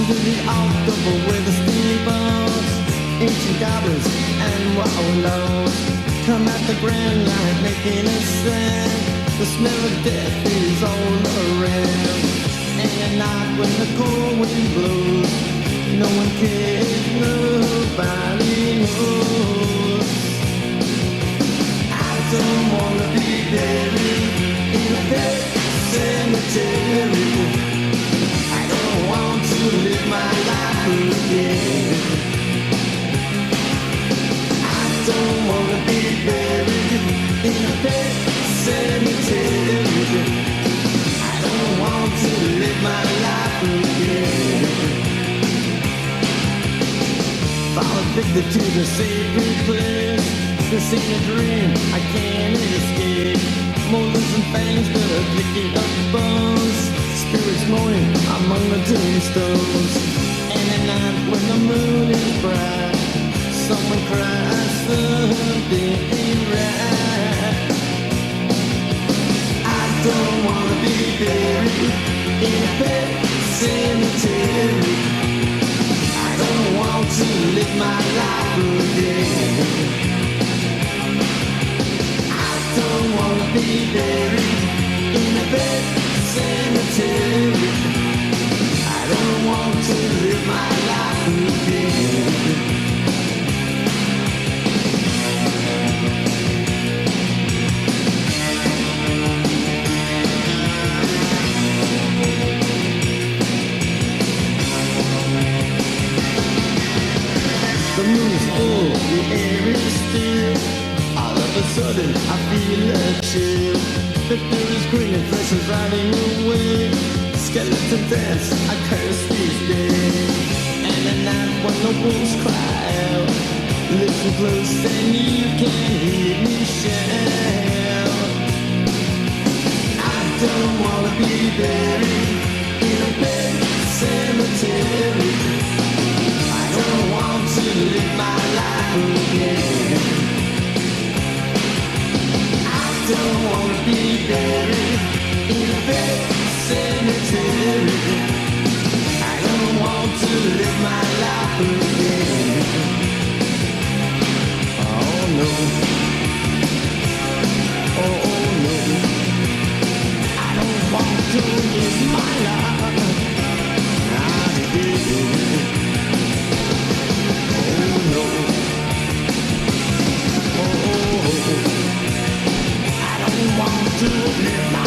Under the October with the steamboats, ancient goblins and wallows come at the grand light making a sound. The smell of death is all around. And at night when the cold wind blows, no one cares, nobody knows. I don't wanna be buried in a pet cemetery. I don't want to live my life again. I don't wanna be buried in a pet cemetery. I don't want to live my life again. Fall addicted to the sacred place. This ain't a dream, I can't escape. Molars and fangs that are picking up bones. Spirits moaning among the tombstones. And at night when the moon is bright, someone cries something ain't right. I don't wanna be buried in a pet cemetery. I don't want to live my life again. I don't wanna be buried in a pet cemetery. I don't want to live my life again. The moon's full, the air is still. All of a sudden I feel a chill. The fear is green and flesh is riding away. Skeleton dance, I curse these days. And at night when the wolves cry out, listen close and you can hear me shout. I don't wanna be buried in a pet cemetery. I don't want to live my life again. I don't wanna be buried in a pet cemetery. I don't want to live my life again. Oh no. Oh no. I don't want to live my life. I did. I don't want to live my